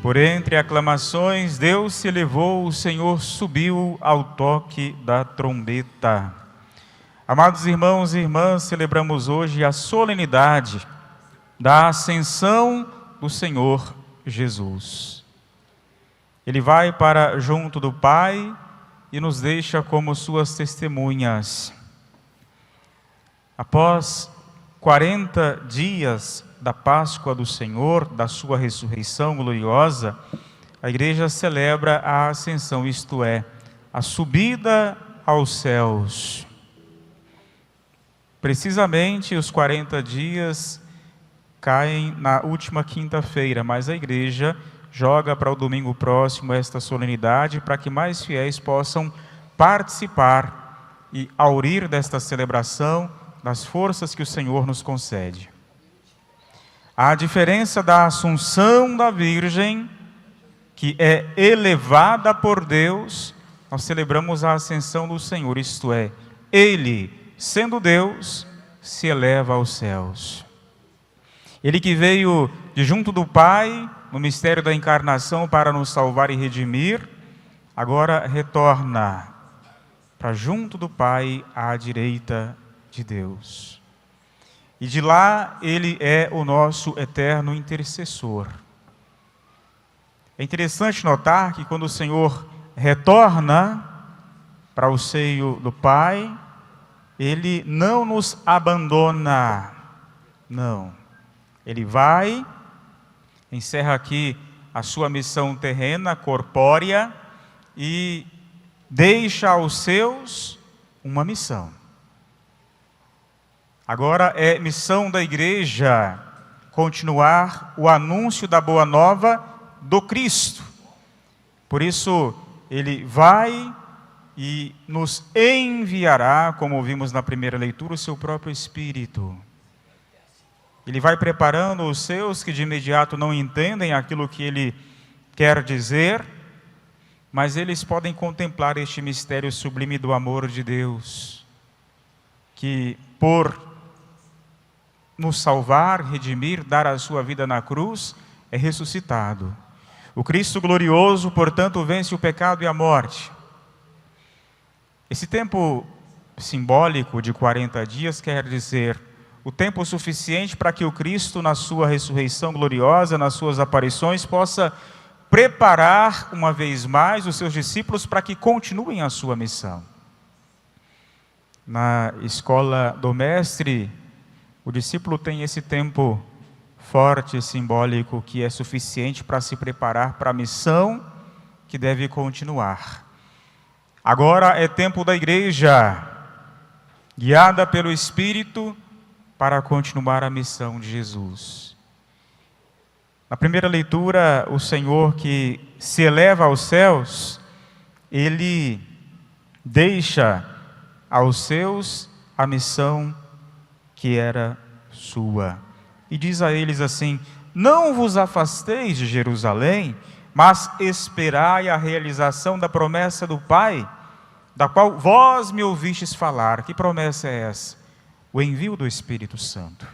Por entre aclamações, Deus se elevou, o Senhor subiu ao toque da trombeta. Amados irmãos e irmãs, celebramos hoje a solenidade da ascensão do Senhor Jesus. Ele vai para junto do Pai e nos deixa como suas testemunhas. Após 40 dias da Páscoa do Senhor, da sua ressurreição gloriosa, a igreja celebra a ascensão, isto é, a subida aos céus. Precisamente os 40 dias caem na última quinta-feira, mas a igreja joga para o domingo próximo esta solenidade para que mais fiéis possam participar e aurir desta celebração das forças que o Senhor nos concede. A diferença da assunção da Virgem, que é elevada por Deus, nós celebramos a ascensão do Senhor, isto é, Ele, sendo Deus, se eleva aos céus. Ele que veio de junto do Pai, no mistério da encarnação, para nos salvar e redimir, agora retorna para junto do Pai, à direita de Deus. E de lá Ele é o nosso eterno intercessor. É interessante notar que quando o Senhor retorna para o seio do Pai, Ele não nos abandona, não. Ele vai, encerra aqui a sua missão terrena, corpórea, e deixa aos seus uma missão. Agora é missão da igreja continuar o anúncio da boa nova do Cristo. Por isso, Ele vai e nos enviará, como vimos na primeira leitura, o seu próprio Espírito. Ele vai preparando os seus que de imediato não entendem aquilo que Ele quer dizer, mas eles podem contemplar este mistério sublime do amor de Deus, que por nos salvar, redimir, dar a sua vida na cruz, é ressuscitado. O Cristo glorioso, portanto, vence o pecado e a morte. Esse tempo simbólico de 40 dias quer dizer o tempo suficiente para que o Cristo, na sua ressurreição gloriosa, nas suas aparições, possa preparar uma vez mais os seus discípulos para que continuem a sua missão. Na escola do Mestre, o discípulo tem esse tempo forte e simbólico que é suficiente para se preparar para a missão que deve continuar. Agora é tempo da igreja, guiada pelo Espírito, para continuar a missão de Jesus. Na primeira leitura, o Senhor que se eleva aos céus, Ele deixa aos seus a missão que era sua. E diz a eles assim: não vos afasteis de Jerusalém, mas esperai a realização da promessa do Pai, da qual vós me ouvistes falar. Que promessa é essa? O envio do Espírito Santo.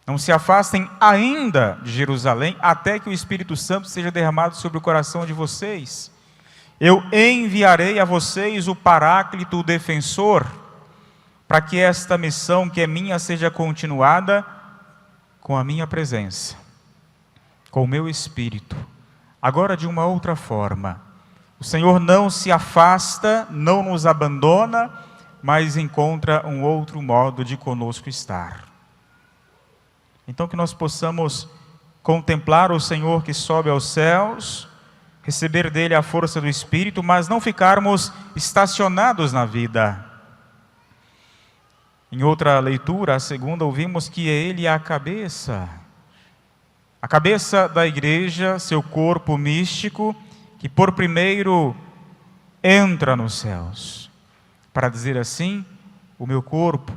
Não se afastem ainda de Jerusalém, até que o Espírito Santo seja derramado sobre o coração de vocês. Eu enviarei a vocês o Paráclito, o Defensor, para que esta missão que é minha seja continuada com a minha presença, com o meu Espírito, agora de uma outra forma. O Senhor não se afasta, não nos abandona, mas encontra um outro modo de conosco estar. Então que nós possamos contemplar o Senhor que sobe aos céus, receber dele a força do Espírito, mas não ficarmos estacionados na vida. Em outra leitura, a segunda, ouvimos que é Ele a cabeça da igreja, seu corpo místico, que por primeiro entra nos céus. Para dizer assim, o meu corpo,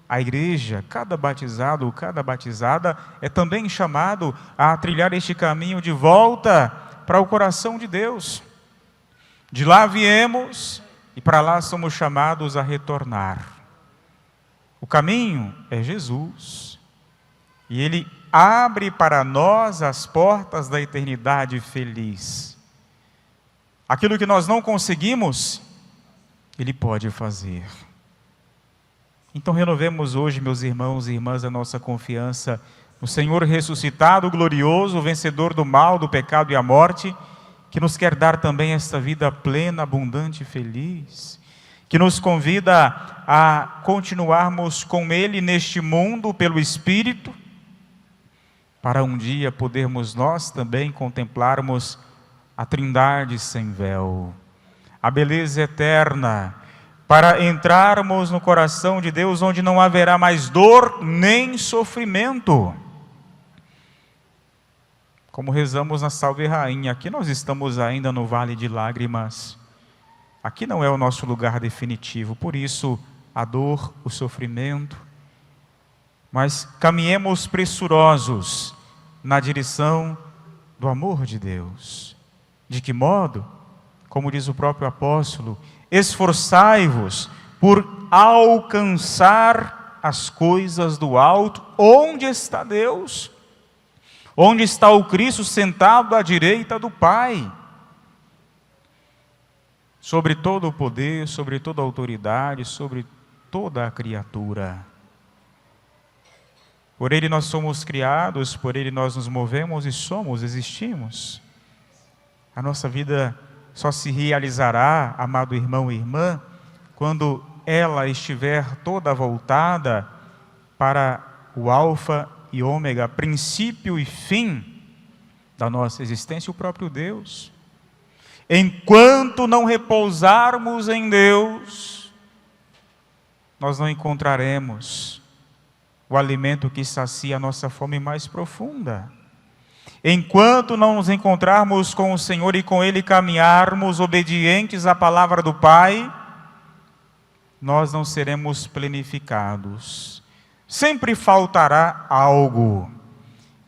a igreja, cada batizado, cada batizada, é também chamado a trilhar este caminho de volta para o coração de Deus. De lá viemos e para lá somos chamados a retornar. O caminho é Jesus. E Ele abre para nós as portas da eternidade feliz. Aquilo que nós não conseguimos, Ele pode fazer. Então renovemos hoje, meus irmãos e irmãs, a nossa confiança no Senhor ressuscitado, glorioso, vencedor do mal, do pecado e a morte, que nos quer dar também esta vida plena, abundante e feliz, que nos convida a continuarmos com Ele neste mundo pelo Espírito, para um dia podermos nós também contemplarmos a Trindade sem véu, a beleza eterna, para entrarmos no coração de Deus, onde não haverá mais dor nem sofrimento. Como rezamos na Salve Rainha, aqui nós estamos ainda no vale de lágrimas. Aqui não é o nosso lugar definitivo, por isso a dor, o sofrimento. Mas caminhemos pressurosos na direção do amor de Deus. De que modo? Como diz o próprio apóstolo, esforçai-vos por alcançar as coisas do alto. Onde está Deus? Onde está o Cristo sentado à direita do Pai? Sobre todo o poder, sobre toda a autoridade, sobre toda a criatura. Por Ele nós somos criados, por Ele nós nos movemos e somos, existimos. A nossa vida só se realizará, amado irmão e irmã, quando ela estiver toda voltada para o alfa e ômega, princípio e fim da nossa existência, o próprio Deus. Enquanto não repousarmos em Deus, nós não encontraremos o alimento que sacia a nossa fome mais profunda. Enquanto não nos encontrarmos com o Senhor e com Ele caminharmos obedientes à palavra do Pai, nós não seremos plenificados. Sempre faltará algo.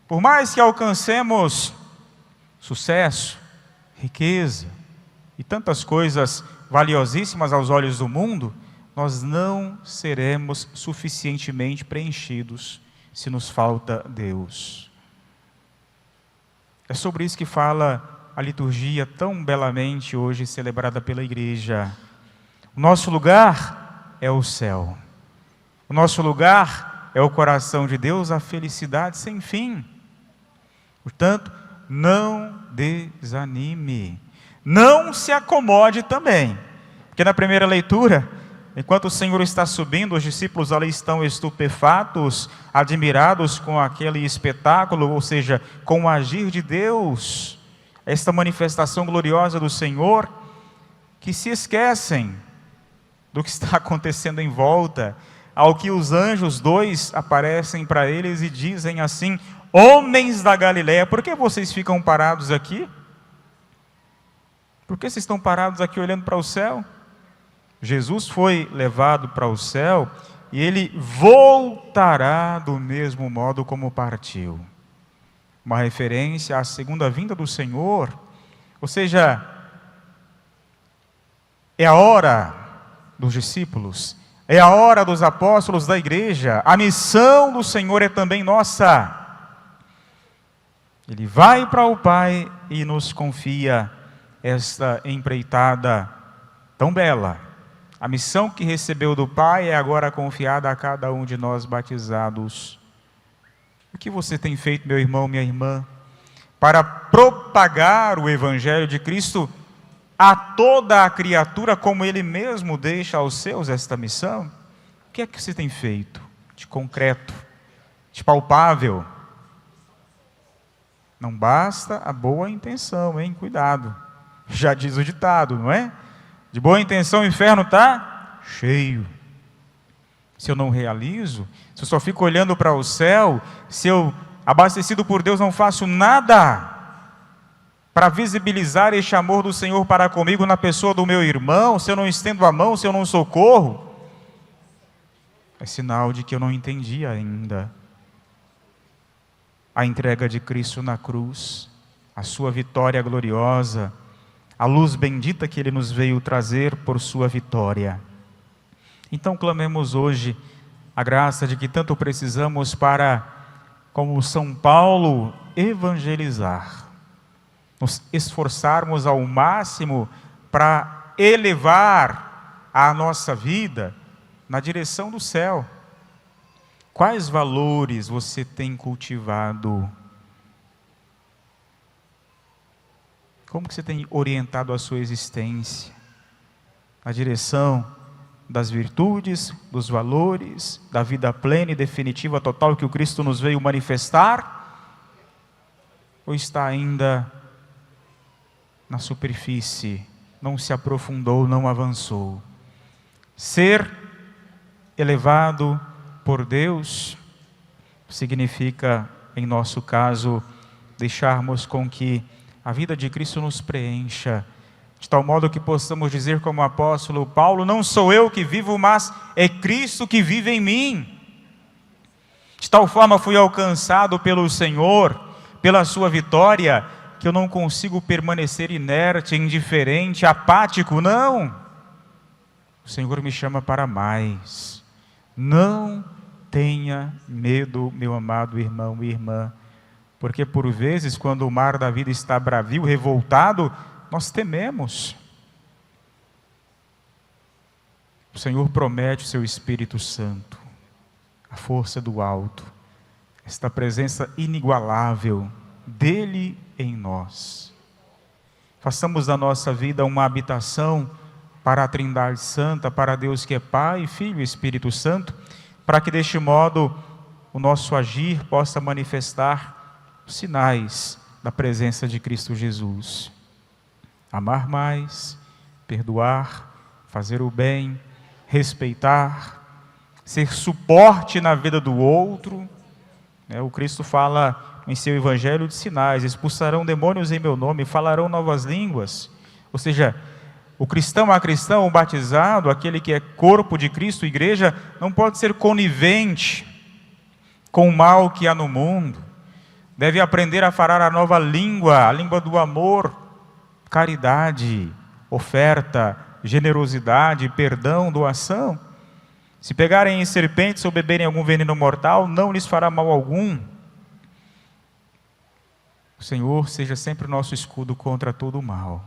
Por mais que alcancemos sucesso, riqueza e tantas coisas valiosíssimas aos olhos do mundo, nós não seremos suficientemente preenchidos se nos falta Deus. É sobre isso que fala a liturgia tão belamente hoje celebrada pela igreja. O nosso lugar é o céu. O nosso lugar é o coração de Deus, a felicidade sem fim. Portanto, não desanime. Não se acomode também. Porque na primeira leitura, enquanto o Senhor está subindo, os discípulos ali estão estupefatos, admirados com aquele espetáculo, ou seja, com o agir de Deus, esta manifestação gloriosa do Senhor, que se esquecem do que está acontecendo em volta, ao que os anjos dois aparecem para eles e dizem assim: homens da Galileia, por que vocês ficam parados aqui? Por que vocês estão parados aqui olhando para o céu? Jesus foi levado para o céu e Ele voltará do mesmo modo como partiu. Uma referência à segunda vinda do Senhor, ou seja, é a hora dos discípulos, é a hora dos apóstolos da igreja, a missão do Senhor é também nossa. Ele vai para o Pai e nos confia esta empreitada tão bela. A missão que recebeu do Pai é agora confiada a cada um de nós batizados. O que você tem feito, meu irmão, minha irmã, para propagar o Evangelho de Cristo a toda a criatura, como Ele mesmo deixa aos seus esta missão? O que é que você tem feito de concreto, de palpável? Não basta a boa intenção, hein? Cuidado. Já diz o ditado, não é? De boa intenção o inferno está cheio. Se eu não realizo, se eu só fico olhando para o céu, se eu, abastecido por Deus, não faço nada para visibilizar este amor do Senhor para comigo na pessoa do meu irmão, se eu não estendo a mão, se eu não socorro, é sinal de que eu não entendi ainda a entrega de Cristo na cruz, a sua vitória gloriosa, a luz bendita que Ele nos veio trazer por sua vitória. Então clamemos hoje a graça de que tanto precisamos para como São Paulo, evangelizar, nos esforçarmos ao máximo para elevar a nossa vida na direção do céu. Quais valores você tem cultivado? Como que você tem orientado a sua existência? Na direção das virtudes, dos valores, da vida plena e definitiva total que o Cristo nos veio manifestar? Ou está ainda na superfície, não se aprofundou, não avançou? Ser elevado por Deus significa, em nosso caso, deixarmos com que a vida de Cristo nos preencha, de tal modo que possamos dizer como o apóstolo Paulo: não sou eu que vivo, mas é Cristo que vive em mim. De tal forma fui alcançado pelo Senhor, pela sua vitória, que eu não consigo permanecer inerte, indiferente, apático, não. O Senhor me chama para mais. Não tenha medo, meu amado irmão e irmã, porque por vezes, quando o mar da vida está bravio, revoltado, nós tememos. O Senhor promete o seu Espírito Santo, a força do alto, esta presença inigualável dele em nós. Façamos da nossa vida uma habitação para a Trindade Santa, para Deus que é Pai, Filho e Espírito Santo, para que deste modo o nosso agir possa manifestar os sinais da presença de Cristo Jesus. Amar mais, perdoar, fazer o bem, respeitar, ser suporte na vida do outro. O Cristo fala em seu Evangelho de sinais: expulsarão demônios em meu nome, falarão novas línguas. Ou seja, o cristão a cristão, o batizado, aquele que é corpo de Cristo, igreja, não pode ser conivente com o mal que há no mundo. Deve aprender a falar a nova língua, a língua do amor, caridade, oferta, generosidade, perdão, doação. Se pegarem em serpentes ou beberem algum veneno mortal, não lhes fará mal algum. O Senhor seja sempre o nosso escudo contra todo o mal.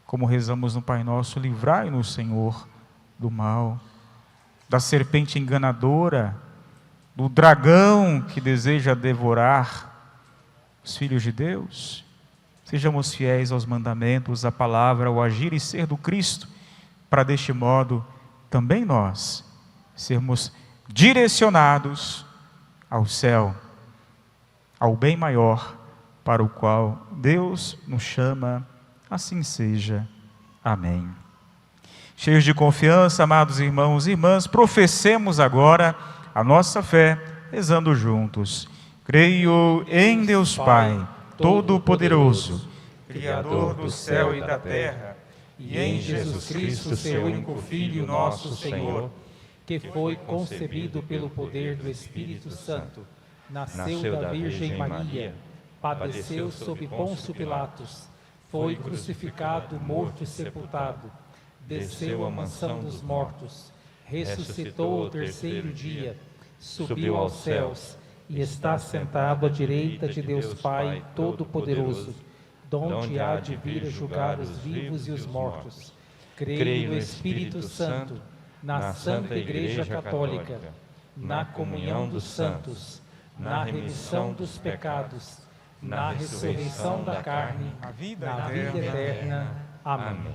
Como rezamos no Pai Nosso: livrai-nos, Senhor, do mal, da serpente enganadora, do dragão que deseja devorar os filhos de Deus. Sejamos fiéis aos mandamentos, à palavra, ao agir e ser do Cristo, para deste modo também nós sermos direcionados ao céu, ao bem maior para o qual Deus nos chama. Assim seja. Amém. Cheios de confiança, amados irmãos e irmãs, professemos agora a nossa fé, rezando juntos. Creio em Deus Pai, Todo-Poderoso, Criador do céu e da terra, e em Jesus Cristo, seu único Filho, nosso Senhor, que foi concebido pelo poder do Espírito Santo, nasceu da Virgem Maria, padeceu sob Pôncio Pilatos, foi crucificado, morto e sepultado, desceu à mansão dos mortos, ressuscitou ao terceiro dia, subiu aos céus e está sentado à direita de Deus Pai Todo-Poderoso, donde há de vir a julgar os vivos e os mortos. Creio no Espírito Santo, na Santa Igreja Católica, na comunhão dos santos, na remissão dos pecados, na ressurreição da carne, na vida eterna. Amém.